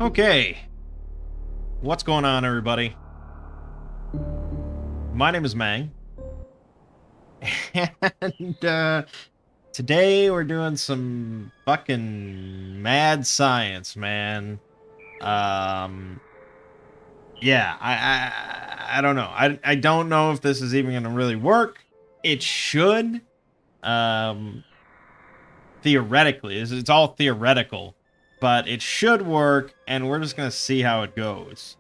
Okay, what's going on, everybody? My name is Mangg, and today we're doing some fucking mad science, man. Um, yeah, I don't know. I don't know if this is even gonna really work. It should, um, theoretically. It's all theoretical, but it should work, and we're just gonna see how it goes.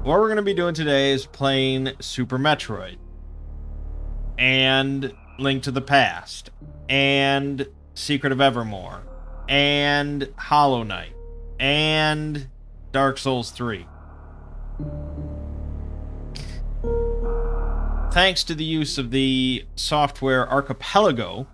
What we're going to be doing today is playing Super Metroid and Link to the Past and Secret of Evermore and Hollow Knight and Dark Souls 3. Thanks to the use of the software Archipelago,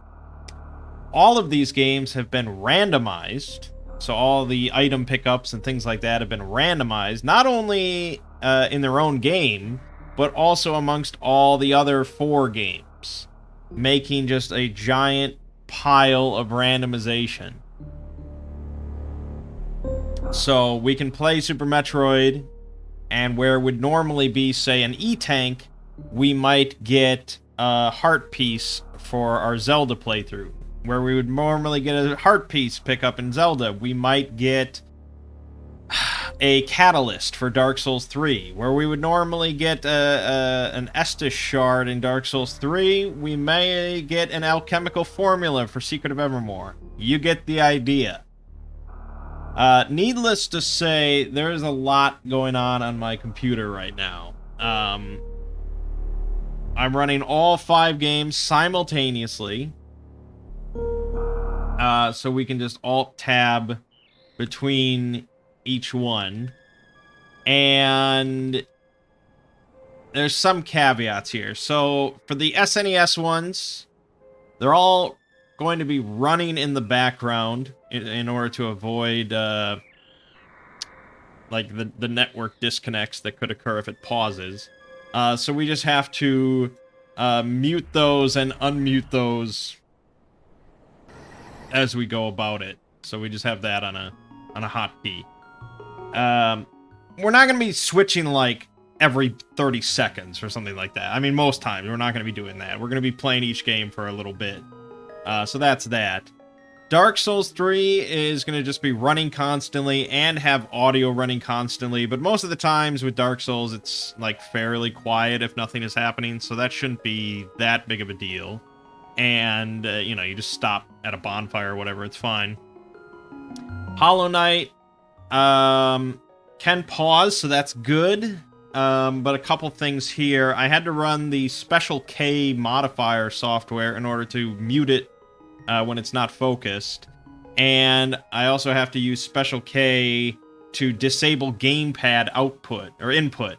all of these games have been randomized. So all the item pickups and things like that have been randomized, not only in their own game, but also amongst all the other 4 games, making just a giant pile of randomization. So we can play Super Metroid, and where it would normally be, say, an E-Tank, we might get a heart piece for our Zelda playthrough. Where we would normally get a heart piece pickup in Zelda, we might get a catalyst for Dark Souls 3. Where we would normally get an Estus shard in Dark Souls 3, we may get an alchemical formula for Secret of Evermore. You get the idea. Needless to say, there is a lot going on my computer right now. I'm running all 5 games simultaneously. So we can just Alt-Tab between each one. And there's some caveats here. So for the SNES ones, they're all going to be running in the background in order to avoid like the network disconnects that could occur if it pauses. So we just have to mute those and unmute those as we go about it. So we just have that on a hotkey. We're not going to be switching like every 30 seconds or something like that. I mean, most times we're not going to be doing that. We're going to be playing each game for a little bit. So that's that. Dark Souls 3 is going to just be running constantly and have audio running constantly, but most of the times with Dark Souls it's like fairly quiet if nothing is happening, so that shouldn't be that big of a deal. And, you know, you just stop at a bonfire or whatever, it's fine. Hollow Knight can pause, so that's good. But a couple things here. I had to run the Special K modifier software in order to mute it when it's not focused. And I also have to use Special K to disable gamepad output, or input,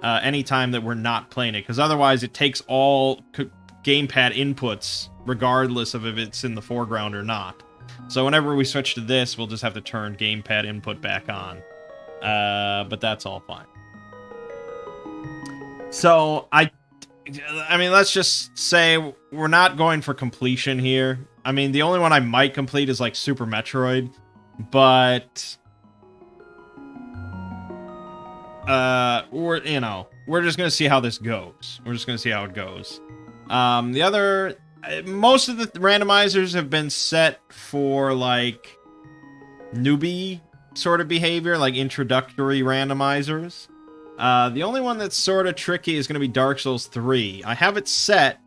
anytime that we're not playing it. Because otherwise it takes all gamepad inputs, regardless of if it's in the foreground or not. So whenever we switch to this, we'll just have to turn gamepad input back on. But that's all fine. So, I mean, let's just say we're not going for completion here. I mean, the only one I might complete is, like, Super Metroid. But we're just gonna see how this goes. We're just gonna see how it goes. Most of the randomizers have been set for, like, newbie sort of behavior, like introductory randomizers. The only one that's sort of tricky is going to be Dark Souls 3. I have it set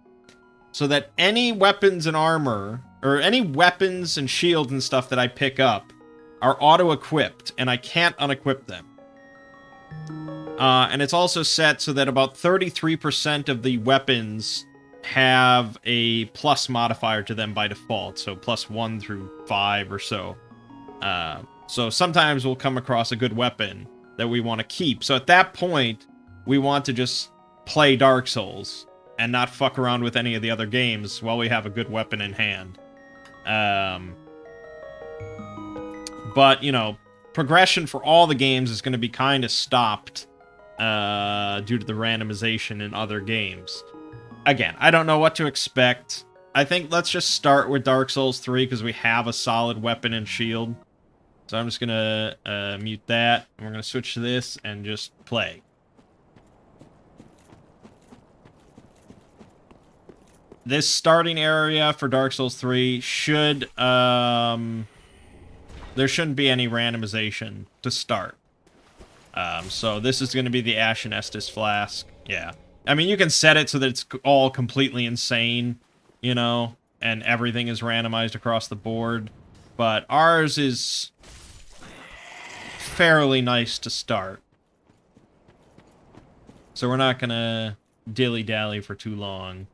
so that any weapons and armor, or any weapons and shields and stuff that I pick up are auto-equipped, and I can't unequip them. And it's also set so that about 33% of the weapons have a plus modifier to them by default, so plus 1 through 5 or so. So sometimes we'll come across a good weapon that we want to keep. So at that point, we want to just play Dark Souls and not fuck around with any of the other games while we have a good weapon in hand. But, you know, progression for all the games is going to be kind of stopped due to the randomization in other games. Again, I don't know what to expect. I think let's just start with Dark Souls 3 because we have a solid weapon and shield. So I'm just gonna mute that. And we're gonna switch to this and just play. This starting area for Dark Souls 3 should, there shouldn't be any randomization to start. So this is going to be the Ashen Estus Flask. Yeah. I mean, you can set it so that it's all completely insane, you know, and everything is randomized across the board. But ours is fairly nice to start. So we're not going to dilly-dally for too long.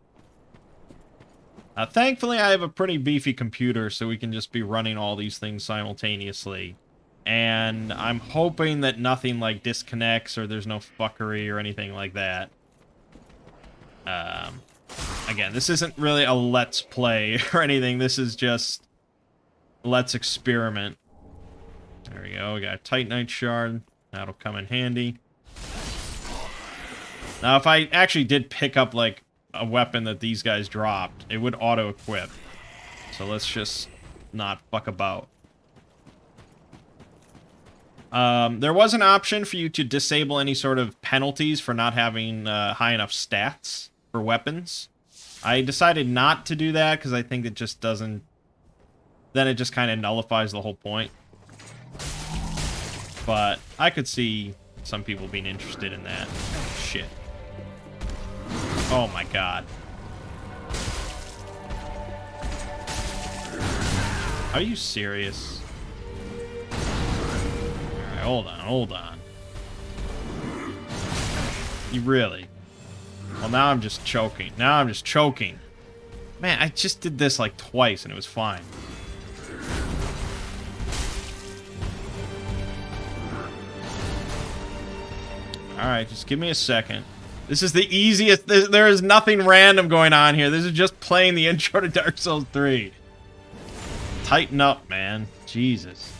Thankfully, I have a pretty beefy computer, so we can just be running all these things simultaneously. And I'm hoping that nothing, like, disconnects or there's no fuckery or anything like that. Again, this isn't really a let's play or anything. This is just let's experiment. There we go. We got a Titanite Shard. That'll come in handy. Now, if I actually did pick up, like, a weapon that these guys dropped, it would auto-equip. So let's just not fuck about. There was an option for you to disable any sort of penalties for not having high enough stats for weapons. I decided not to do that because I think it just doesn't... Then it just kind of nullifies the whole point. But I could see some people being interested in that. Shit. Oh my god. Are you serious? Alright, hold on. You really? Well, now I'm just choking. Man, I just did this like twice and it was fine. Alright, just give me a second. This is the easiest. There is nothing random going on here. This is just playing the intro to Dark Souls 3. Tighten up, man. Jesus.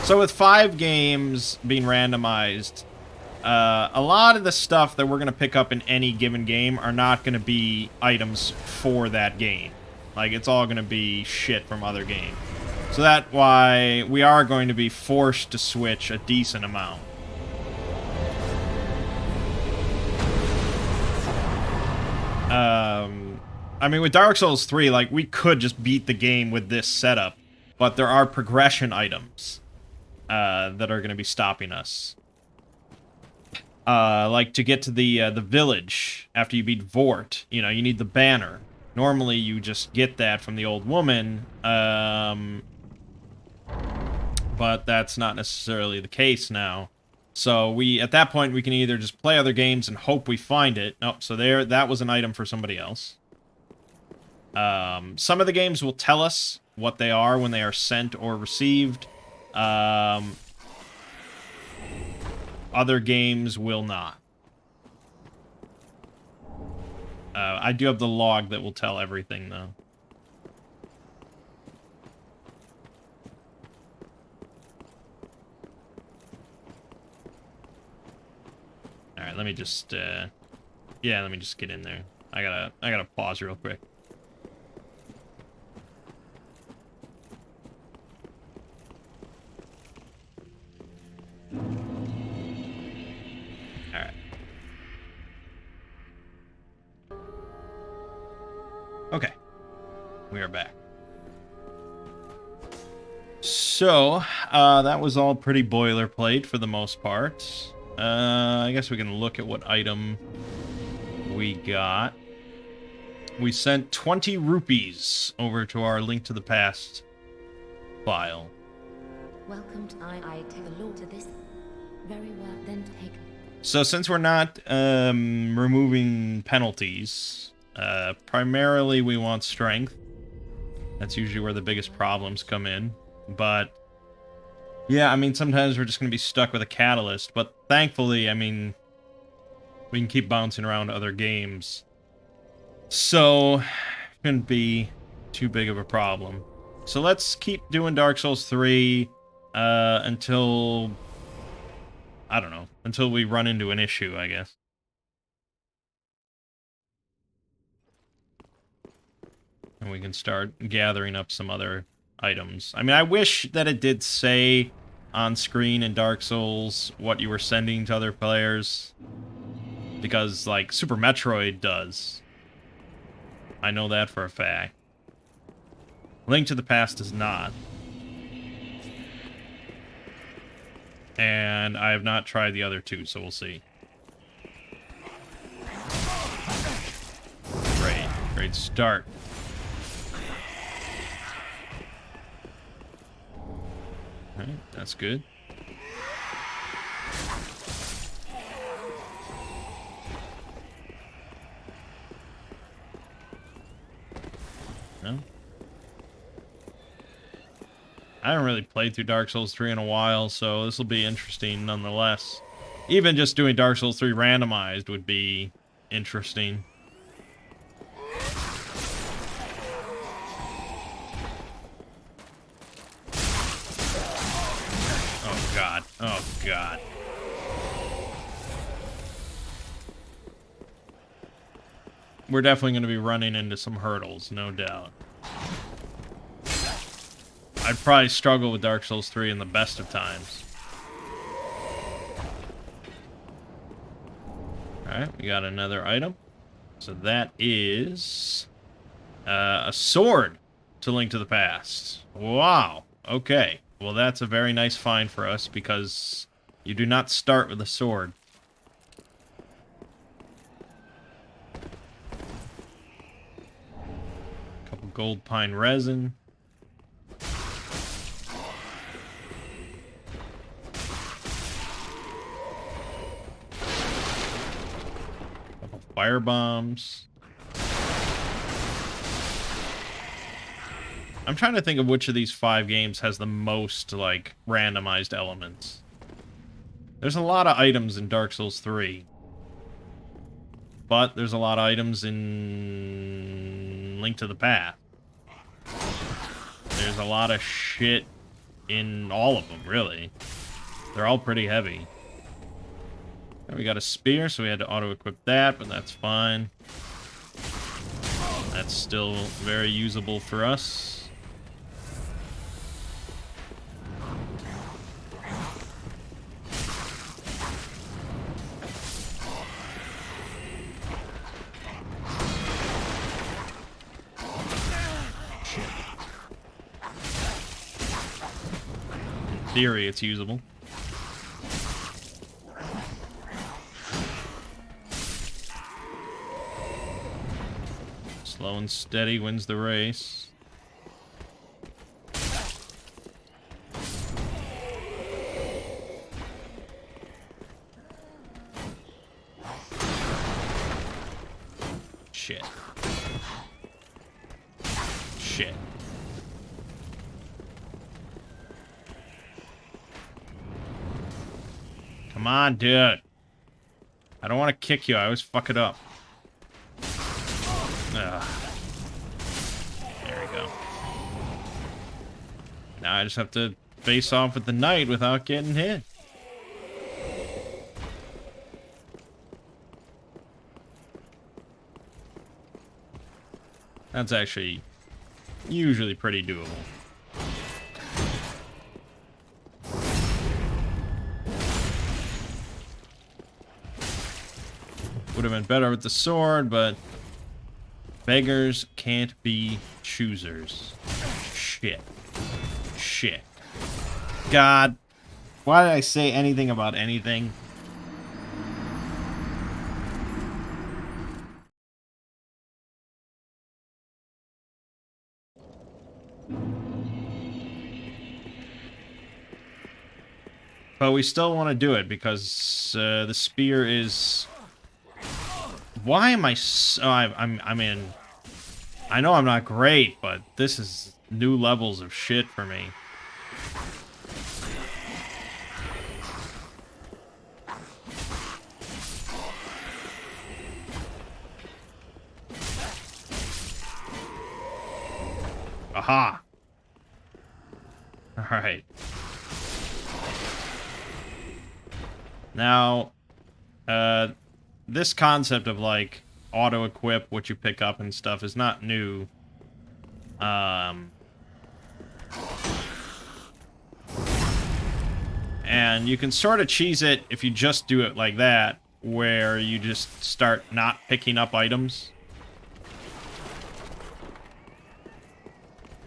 So with 5 games being randomized, a lot of the stuff that we're going to pick up in any given game are not going to be items for that game. Like, it's all going to be shit from other games. So that's why we are going to be forced to switch a decent amount. I mean, with Dark Souls 3, like, we could just beat the game with this setup. But there are progression items that are going to be stopping us. Like, to get to the village after you beat Vort, you know, you need the banner. Normally, you just get that from the old woman, but that's not necessarily the case now. So at that point, we can either just play other games and hope we find it. Oh, so that was an item for somebody else. Some of the games will tell us what they are when they are sent or received. Other games will not. I do have the log that will tell everything, though. Alright, let me just, yeah, let me just get in there. I gotta pause real quick. Alright. Okay. We are back. So, that was all pretty boilerplate for the most part. I guess we can look at what item we got. We sent 20 rupees over to our Link to the Past file. Welcome to I take a look to this. Very well, then take. So since we're not removing penalties, primarily we want strength. That's usually where the biggest problems come in. But yeah, I mean, sometimes we're just going to be stuck with a catalyst. But thankfully, I mean, we can keep bouncing around other games. So, shouldn't be too big of a problem. So let's keep doing Dark Souls 3. until, I don't know, until we run into an issue, I guess. And we can start gathering up some other items. I mean, I wish that it did say on screen in Dark Souls what you were sending to other players. Because, like, Super Metroid does. I know that for a fact. Link to the Past does not. And I have not tried the other two, so we'll see. Great. Great start. Alright, that's good. No? I haven't really played through Dark Souls 3 in a while, so this will be interesting nonetheless. Even just doing Dark Souls 3 randomized would be interesting. Oh god. Oh god. We're definitely going to be running into some hurdles, no doubt. I'd probably struggle with Dark Souls 3 in the best of times. Alright, we got another item. So that is a sword to Link to the Past. Wow. Okay. Well, that's a very nice find for us because you do not start with a sword. Couple gold pine resin. Fire bombs. I'm trying to think of which of these 5 games has the most, like, randomized elements. There's a lot of items in Dark Souls 3. But there's a lot of items in Link to the Past. There's a lot of shit in all of them, really. They're all pretty heavy. We got a spear, so we had to auto-equip that, but that's fine. That's still very usable for us. Shit. In theory, it's usable. Slow and steady wins the race. Shit. Shit. Come on, dude. I don't want to kick you. I always fuck it up. Ugh. There we go. Now I just have to face off with the knight without getting hit. That's actually usually pretty doable. Would have been better with the sword, but beggars can't be choosers. Shit. Shit. God. Why did I say anything about anything? But we still want to do it because the spear is... Why am I so... I'm in... I know I'm not great, but this is new levels of shit for me. Aha! Alright. Now, this concept of, like, auto-equip what you pick up and stuff is not new. And you can sort of cheese it if you just do it like that, where you just start not picking up items.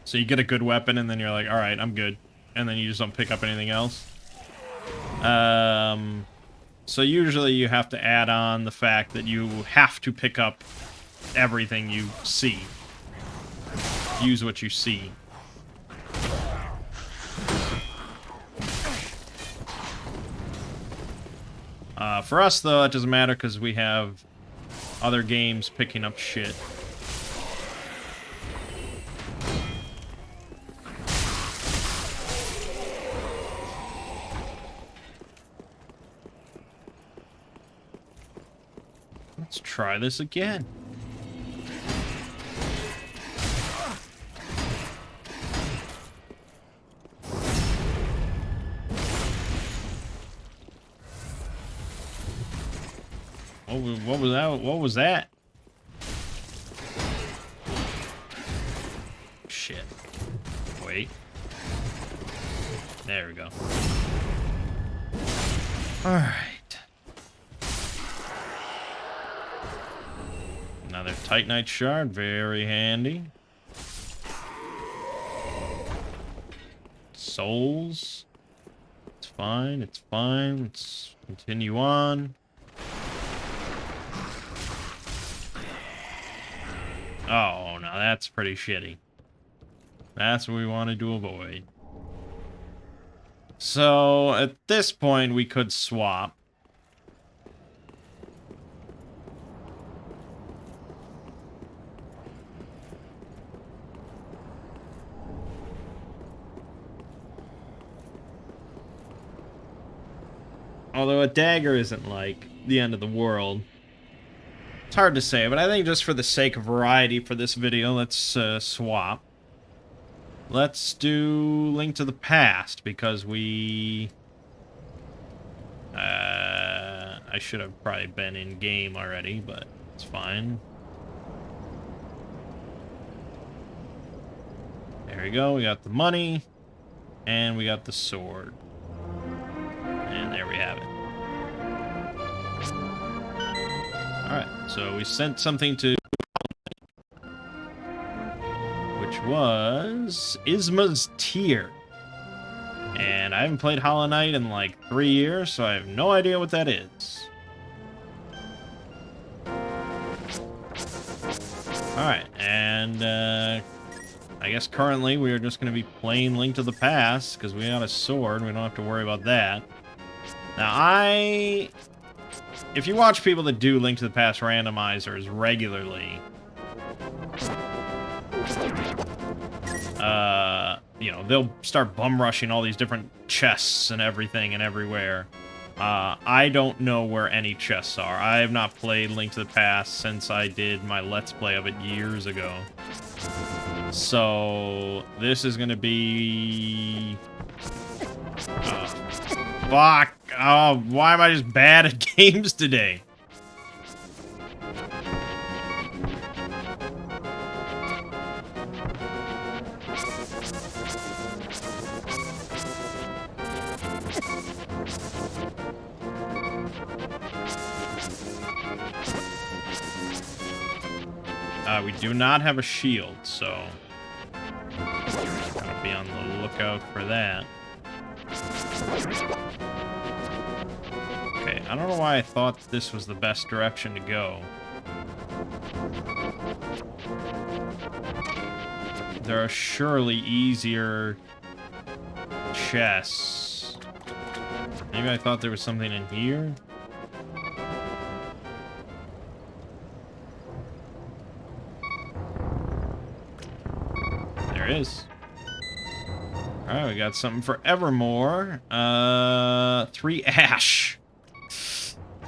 So you get a good weapon, and then you're like, alright, I'm good. And then you just don't pick up anything else. So usually you have to add on the fact that you have to pick up everything you see. Use what you see. For us, though, it doesn't matter because we have other games picking up shit. Let's try this again. What was that? What was that? Shit. Wait. There we go. Alright. Another Titanite shard, very handy. Souls. It's fine, it's fine. Let's continue on. Oh, now that's pretty shitty. That's what we wanted to avoid. So, at this point, we could swap. Although a dagger isn't, like, the end of the world. It's hard to say, but I think just for the sake of variety for this video, let's swap. Let's do Link to the Past, because we... I should have probably been in-game already, but it's fine. There we go, we got the money, and we got the sword. And there we have it. Alright, so we sent something to... which was... Isma's Tear. And I haven't played Hollow Knight in like 3 years, so I have no idea what that is. Alright, and I guess currently we are just going to be playing Link to the Past, because we got a sword, we don't have to worry about that. Now, if you watch people that do Link to the Past randomizers regularly, you know, they'll start bum rushing all these different chests and everything and everywhere. I don't know where any chests are. I have not played Link to the Past since I did my Let's Play of it years ago. So, this is gonna be... fuck! Oh, why am I just bad at games today? We do not have a shield, so gotta be on the lookout for that. Okay, I don't know why I thought this was the best direction to go. There are surely easier chests. Maybe I thought there was something in here? There is. Alright, we got something for Evermore. 3 ash.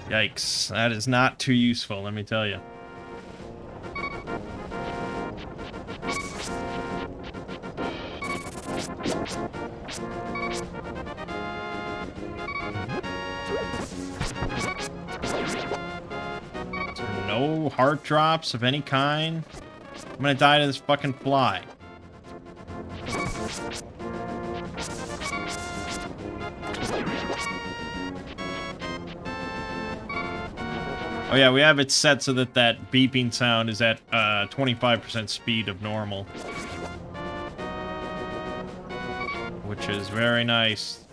Yikes. That is not too useful, let me tell you. No heart drops of any kind. I'm gonna die to this fucking fly. Oh yeah, we have it set so that that beeping sound is at 25% speed of normal. Which is very nice.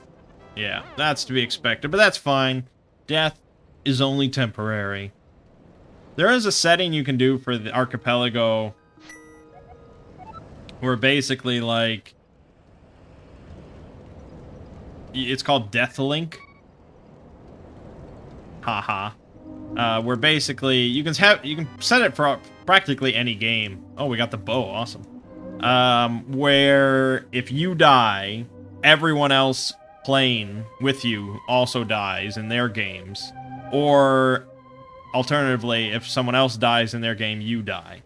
Yeah, that's to be expected, but that's fine. Death is only temporary. There is a setting you can do for the Archipelago where basically, like, it's called Death Link. Haha. Where basically you can set it for practically any game. Oh, we got the bow, awesome. Where if you die, everyone else playing with you also dies in their games, or alternatively, if someone else dies in their game, you die.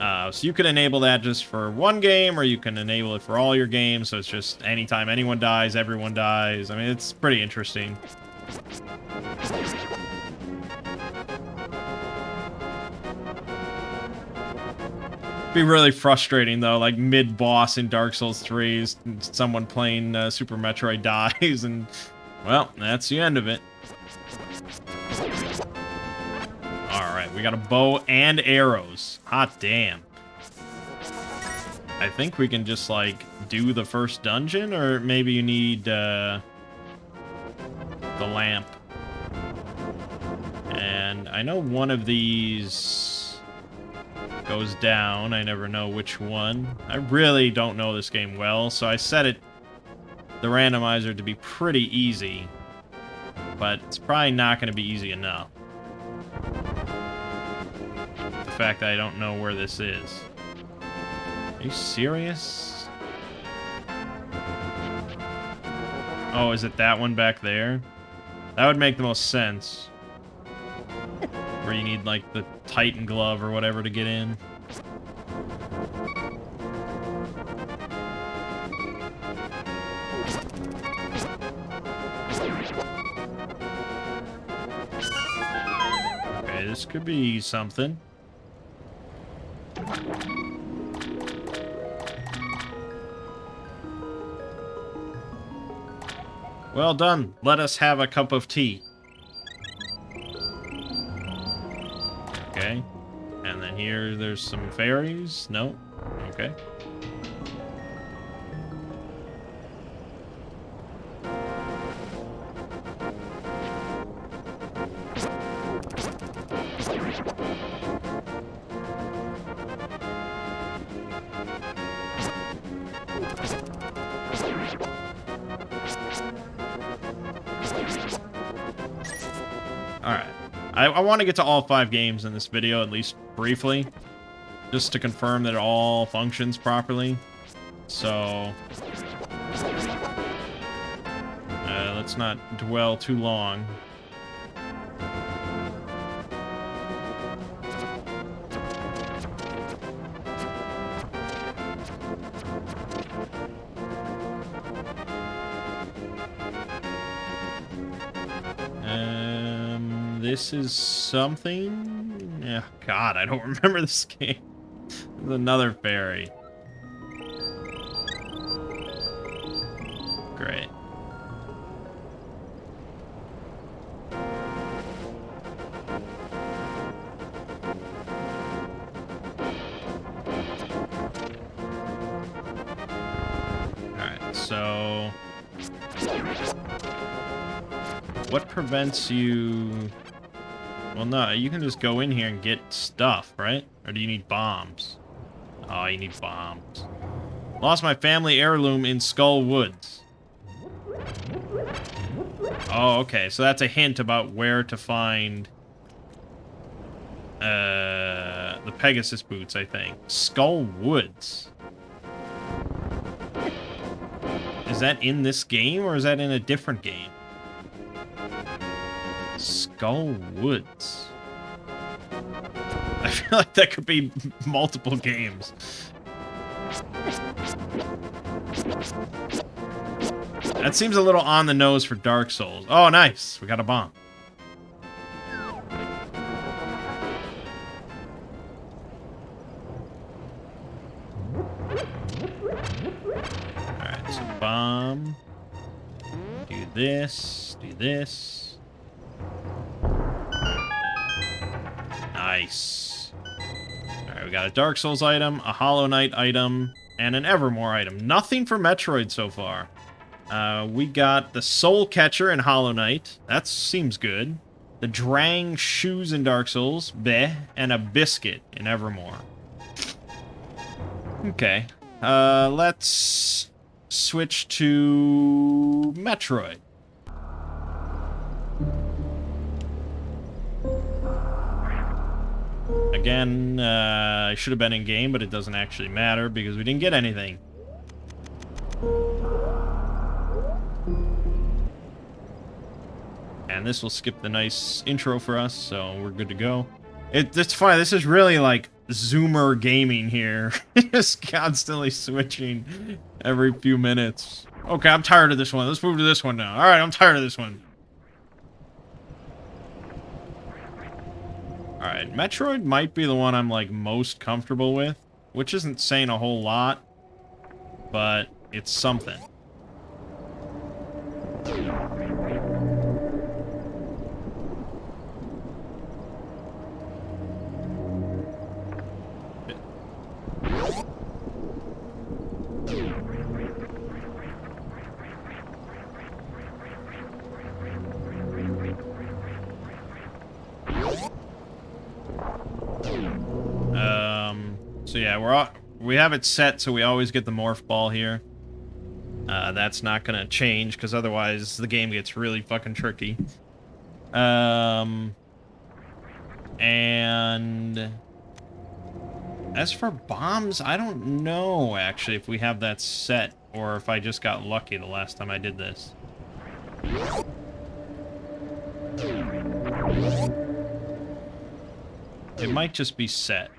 So you can enable that just for one game, or you can enable it for all your games. So it's just anytime anyone dies, everyone dies. I mean, it's pretty interesting. Be really frustrating though, like mid-boss in Dark Souls 3, someone playing Super Metroid dies, and well, that's the end of it. Alright, we got a bow and arrows. Hot damn. I think we can just, like, do the first dungeon, or maybe you need the lamp. And I know one of these goes down. I never know which one. I really don't know this game well, so I set it, the randomizer, to be pretty easy. But it's probably not going to be easy enough. The fact that I don't know where this is. Are you serious? Oh, is it that one back there? That would make the most sense. Where you need, like, the Titan glove or whatever to get in. Okay, this could be something. Well done. Let us have a cup of tea. Okay. And then here, there's some fairies. No? Okay. Alright. I want to get to all 5 games in this video, at least briefly, just to confirm that it all functions properly. So, let's not dwell too long. This is something... Yeah, God, I don't remember this game. There's another fairy. Great. Alright, so... What prevents you... Well, no, you can just go in here and get stuff, right? Or do you need bombs? Oh, you need bombs. Lost my family heirloom in Skull Woods. Oh, okay. So that's a hint about where to find the Pegasus boots, I think. Skull Woods. Is that in this game, or is that in a different game? Skull Woods. I feel like that could be multiple games. That seems a little on the nose for Dark Souls. Oh, nice. We got a bomb. So bomb. Do this. Do this. Nice. Alright, we got a Dark Souls item, a Hollow Knight item, and an Evermore item. Nothing for Metroid so far. We got the Soul Catcher in Hollow Knight. That seems good. The Drang Shoes in Dark Souls. Bleh. And a Biscuit in Evermore. Okay. Let's switch to Metroid. Again, I should have been in game, but it doesn't actually matter because we didn't get anything. And this will skip the nice intro for us, so we're good to go. It's fine. This is really like Zoomer gaming here. Just constantly switching every few minutes. Okay, I'm tired of this one. Let's move to this one now. All right, I'm tired of this one. All right, Metroid might be the one I'm like most comfortable with, which isn't saying a whole lot, but it's something. So yeah, we have it set so we always get the morph ball here. That's not gonna change because otherwise the game gets really fucking tricky. And as for bombs, I don't know actually if we have that set or if I just got lucky the last time I did this. It might just be set.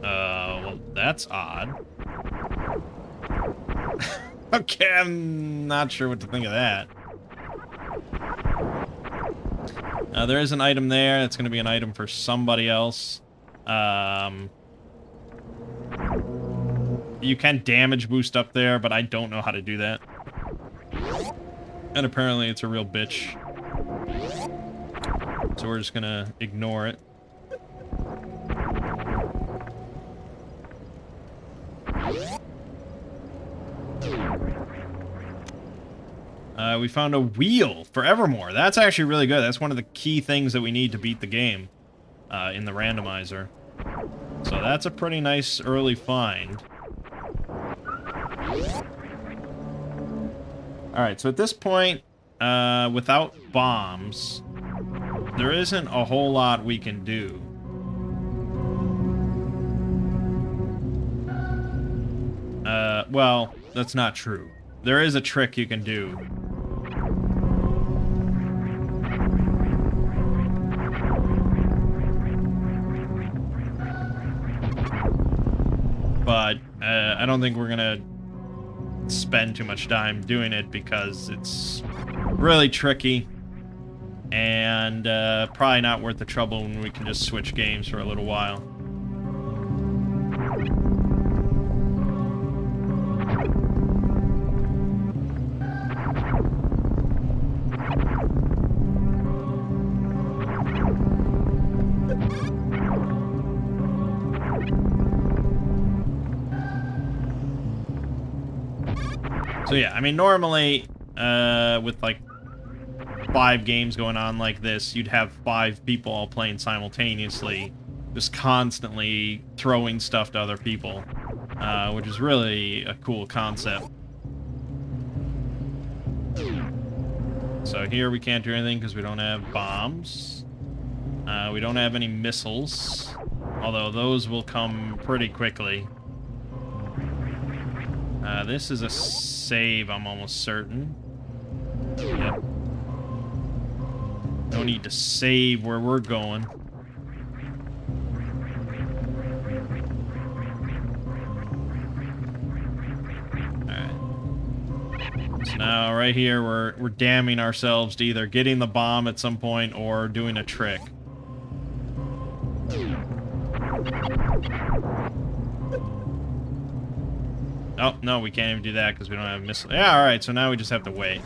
Well, that's odd. Okay, I'm not sure what to think of that. There is an item there. That's going to be an item for somebody else. You can damage boost up there, but I don't know how to do that. And apparently it's a real bitch. So we're just going to ignore it. We found a wheel for Evermore. That's actually really good. That's one of the key things that we need to beat the game in the randomizer. So that's a pretty nice early find. Alright, so at this point, without bombs, there isn't a whole lot we can do. Well, that's not true. There is a trick you can do. But I don't think we're gonna spend too much time doing it because it's really tricky and probably not worth the trouble when we can just switch games for a little while. So yeah, I mean, normally, with like 5 games going on like this, you'd have 5 people all playing simultaneously, just constantly throwing stuff to other people, which is really a cool concept. So here we can't do anything because we don't have bombs. We don't have any missiles, although those will come pretty quickly. This is a save, I'm almost certain. Yep. No need to save where we're going. Alright. So now, right here, we're damning ourselves to either getting the bomb at some point or doing a trick. Oh, no, we can't even do that because we don't have missile. Yeah, alright, so now we just have to wait.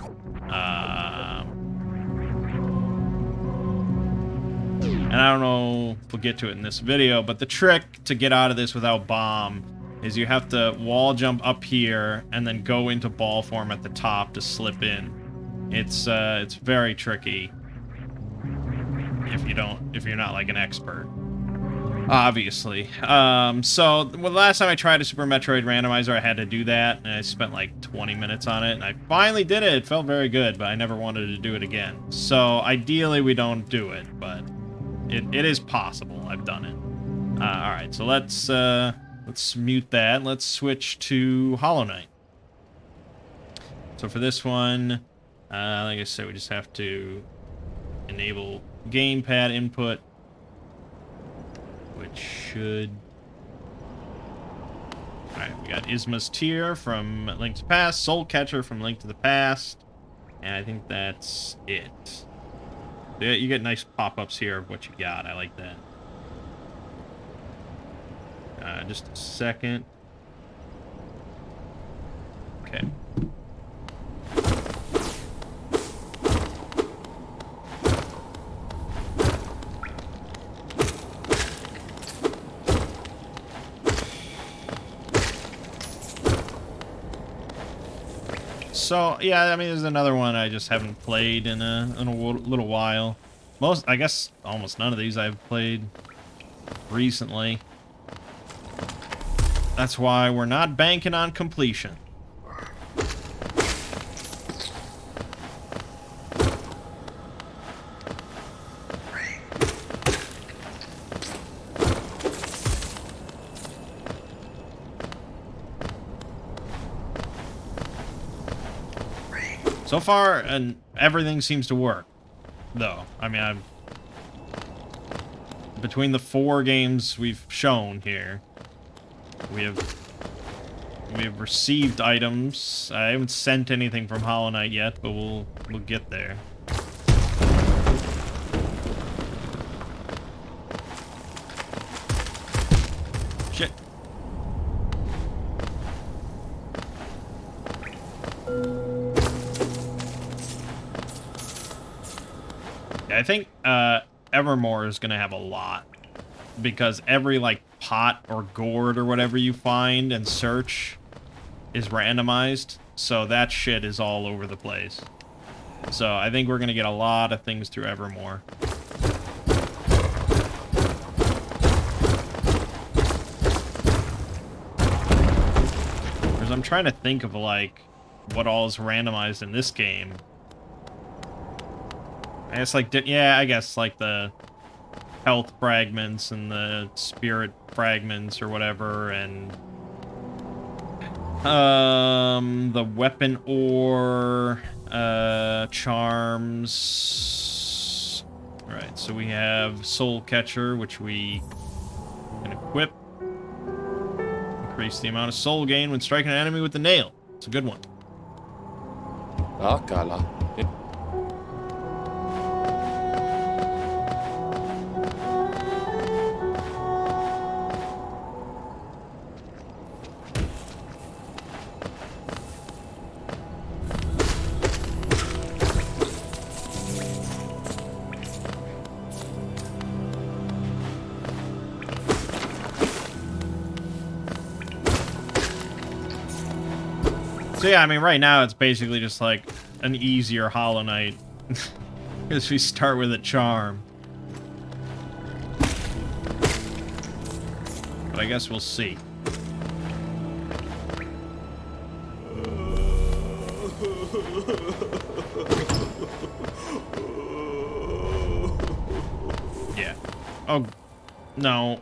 And I don't know if we'll get to it in this video, but the trick to get out of this without bomb is you have to wall jump up here and then go into ball form at the top to slip in. It's very tricky if you're not like an expert. Obviously. So the last time I tried a Super Metroid randomizer, I had to do that, and I spent like 20 minutes on it, and I finally did it. It felt very good, but I never wanted to do it again. So ideally, we don't do it, but it is possible. I've done it. All right, so let's mute that. Let's switch to Hollow Knight. So for this one, like I said, we just have to enable gamepad input, which should... Alright, we got Isma's Tear from Link to the Past, Soul Catcher from Link to the Past, and I think that's it. Yeah, you get nice pop-ups here of what you got. I like that. Just a second. Okay. So, yeah, I mean, there's another one I just haven't played in a little while. I guess almost none of these I've played recently. That's why we're not banking on completion. So far, and everything seems to work, though. I mean, between the 4 games we've shown here, we have received items. I haven't sent anything from Hollow Knight yet, but we'll get there. Shit. I think Evermore is gonna have a lot, because every like pot or gourd or whatever you find and search is randomized, so that shit is all over the place. So I think we're gonna get a lot of things through Evermore. Because I'm trying to think of like what all is randomized in this game. I guess like, yeah, I guess like the health fragments and the spirit fragments or whatever, and the weapon ore, charms. All right, so we have Soul Catcher, which we can equip. Increase the amount of soul gain when striking an enemy with the nail. It's a good one. So yeah, I mean, right now it's basically just like an easier Hollow Knight. Because we start with a charm. But I guess we'll see. Yeah. Oh, no.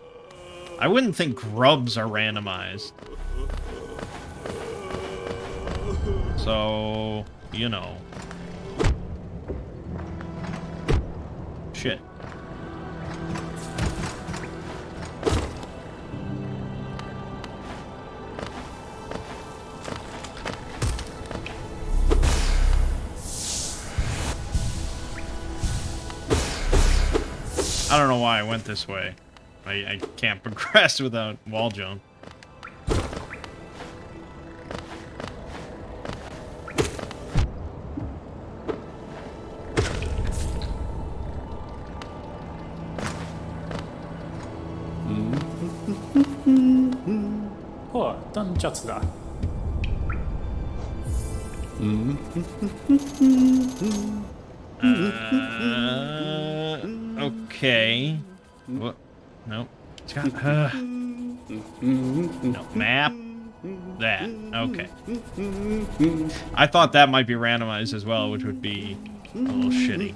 I wouldn't think grubs are randomized. So, you know. Shit. I don't know why I went this way. I can't progress without wall jump. Åh, den kjøttet der. Okay. What? Nope. It's got, no, map. That. Okay. I thought that might be randomized as well, which would be a little shitty.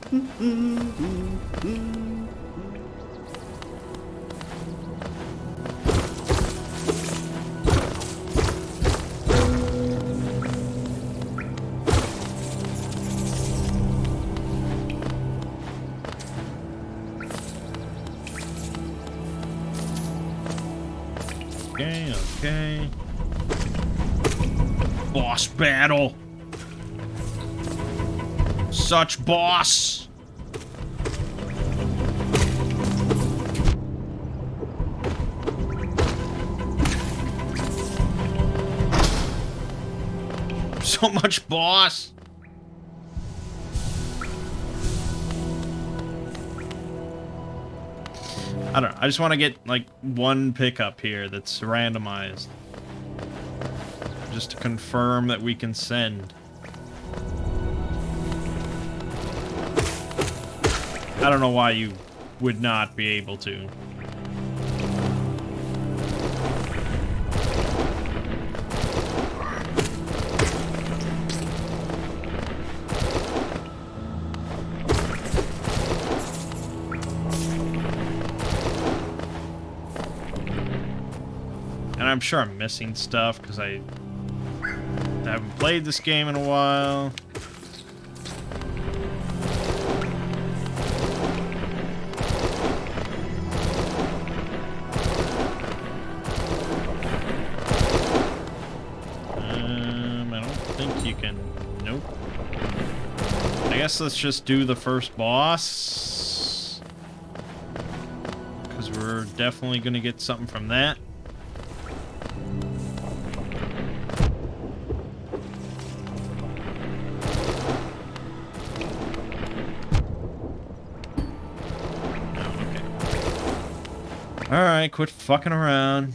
Okay, okay. Boss battle. Such boss. So much boss. I don't know. I just want to get, like, one pickup here that's randomized. Just to confirm that we can send. I don't know why you would not be able to. And I'm sure I'm missing stuff because I haven't played this game in a while. I don't think you can. Nope. I guess let's just do the first boss. Because we're definitely going to get something from that. Alright, quit fucking around.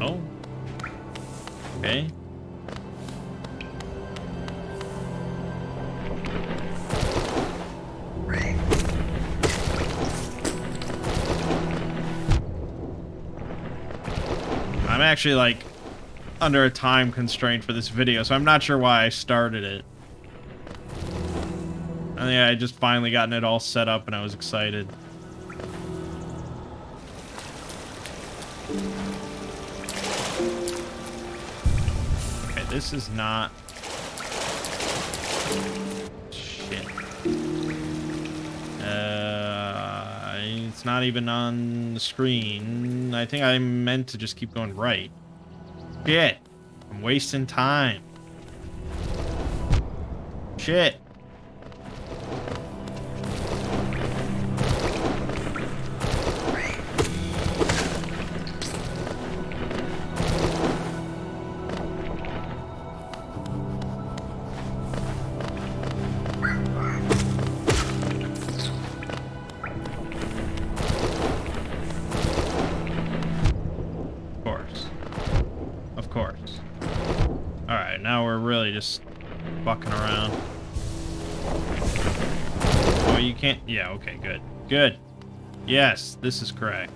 Oh. Okay. I'm actually like under a time constraint for this video, so I'm not sure why I started it. I think I just finally gotten it all set up and I was excited. Okay, this is not... Shit. It's not even on the screen. I think I meant to just keep going right. Shit. I'm wasting time. Shit. Of course. Alright, now we're really just fucking around. Oh, you can't... Yeah, okay, good. Good. Yes, this is correct.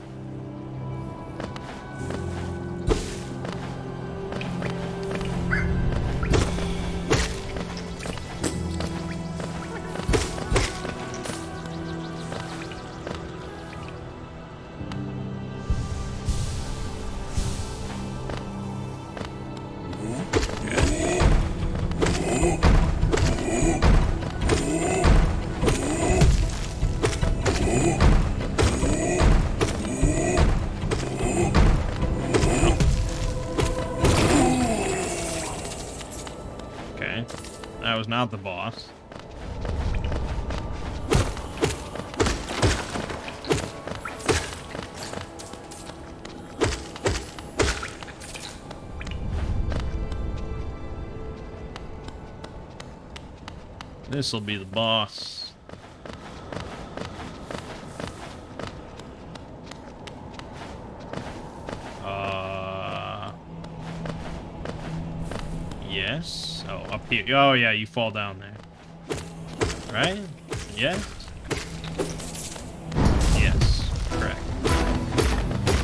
that was not the boss. This'll be the boss. Yes. Oh, up here. Oh, yeah, you fall down there. Right? Yes. Yes. Correct.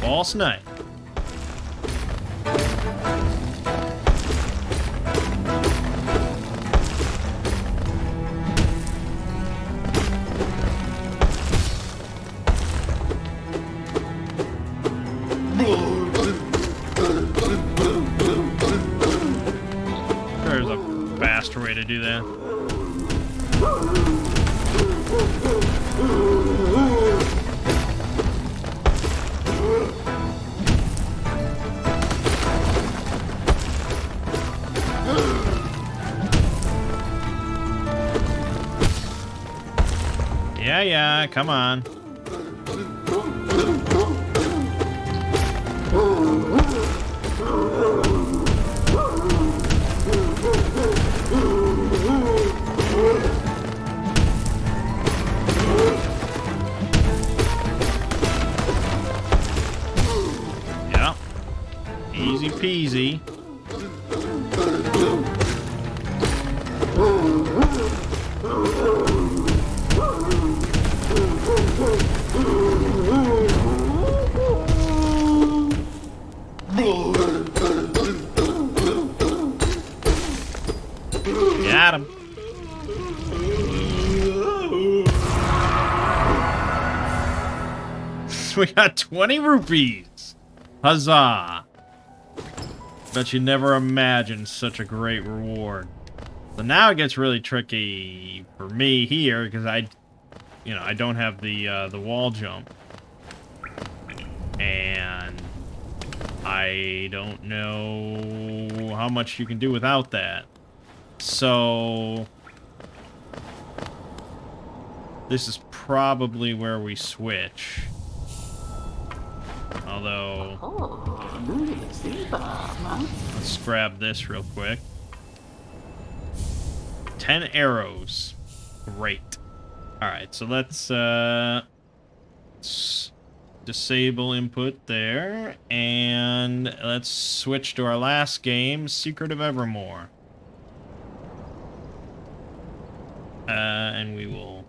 False knight. There's a faster way to do that. Yeah, come on. Yeah. Easy peasy. Got him. We got 20 rupees. Huzzah. Bet you never imagined such a great reward. So now it gets really tricky for me here because I don't have the wall jump. And I don't know how much you can do without that. So this is probably where we switch. Although, let's grab this real quick. 10 arrows. Great. Alright, so let's disable input there. And let's switch to our last game, Secret of Evermore. And we will...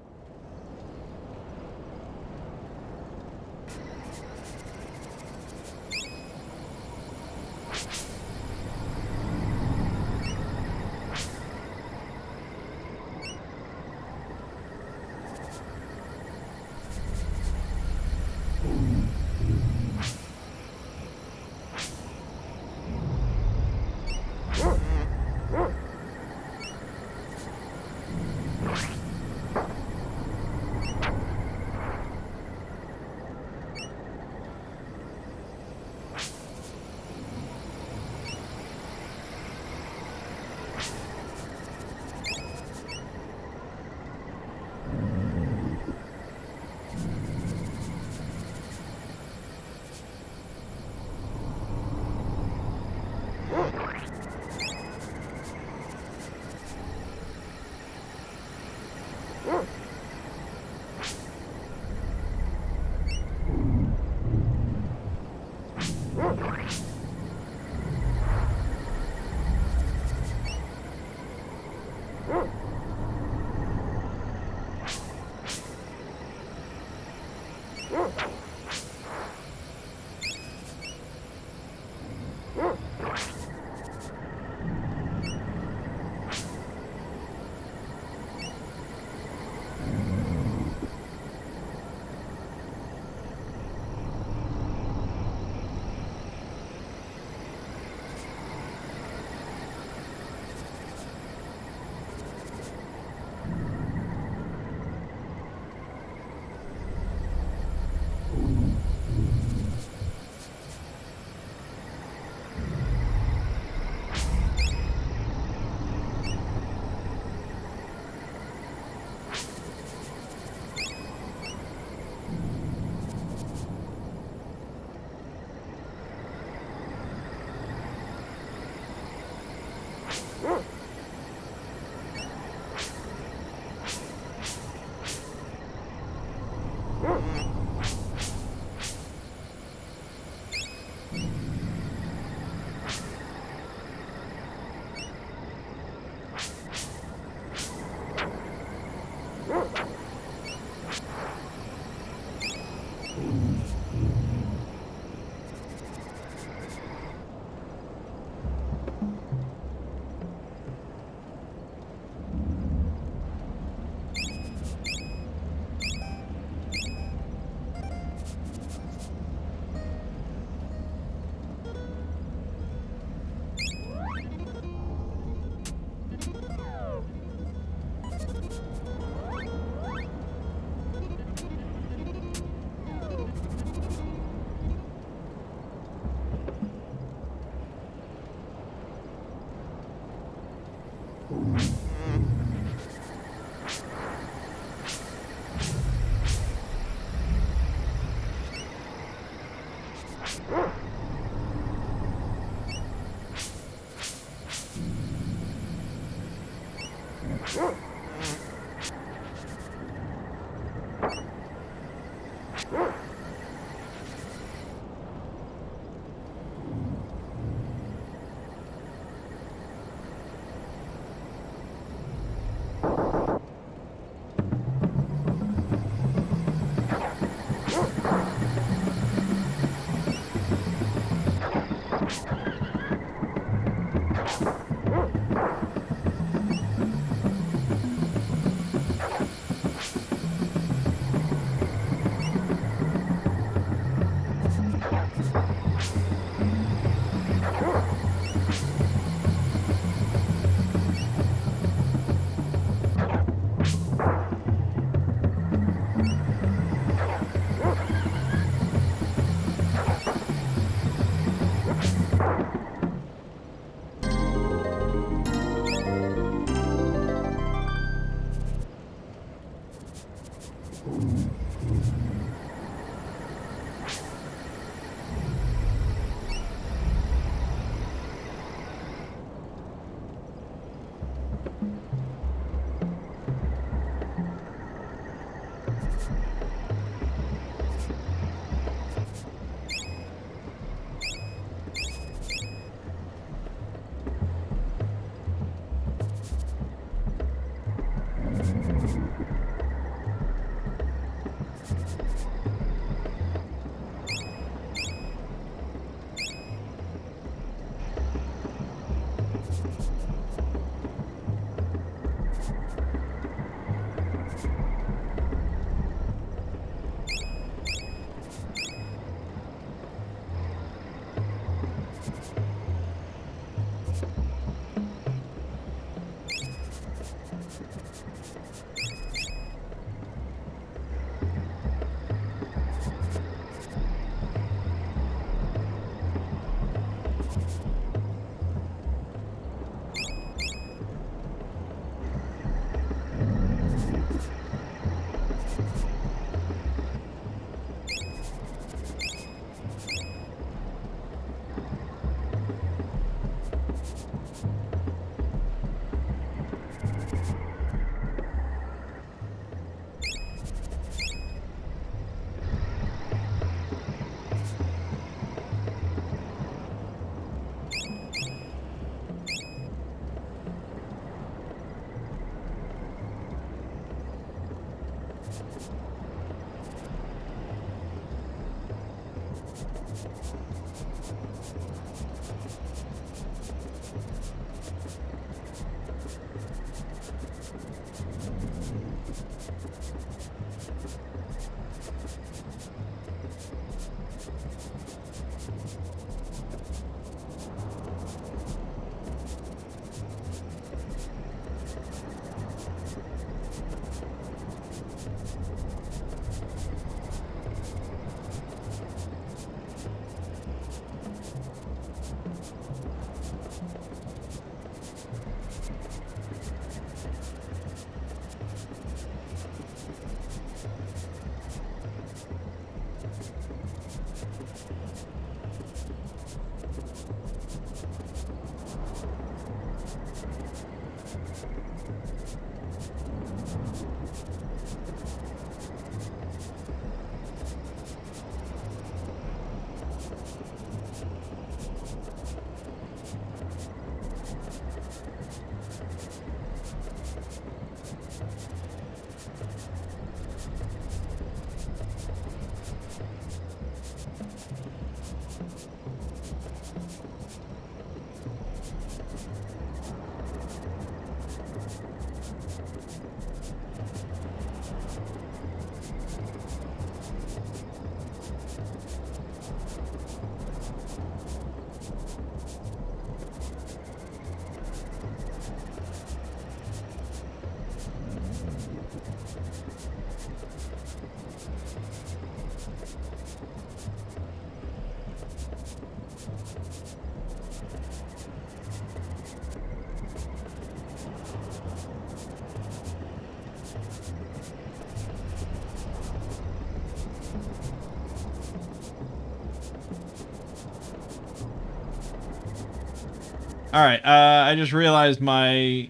All right, I just realized my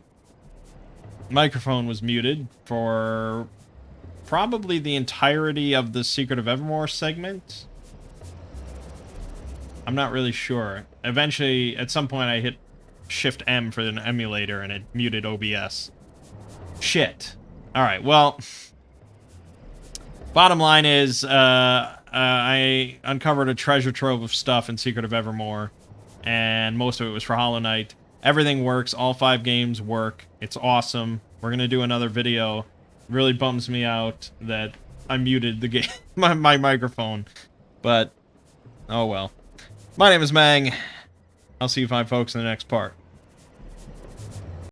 microphone was muted for probably the entirety of the Secret of Evermore segment. I'm not really sure. Eventually, at some point, I hit Shift M for an emulator and it muted OBS. Shit. Alright, well, bottom line is, I uncovered a treasure trove of stuff in Secret of Evermore, and most of it was for Hollow Knight. Everything works. All 5 games work. It's awesome. We're going to do another video. It really bums me out that I muted the game, my microphone. But, oh well. My name is Mangg. I'll see you fine folks in the next part.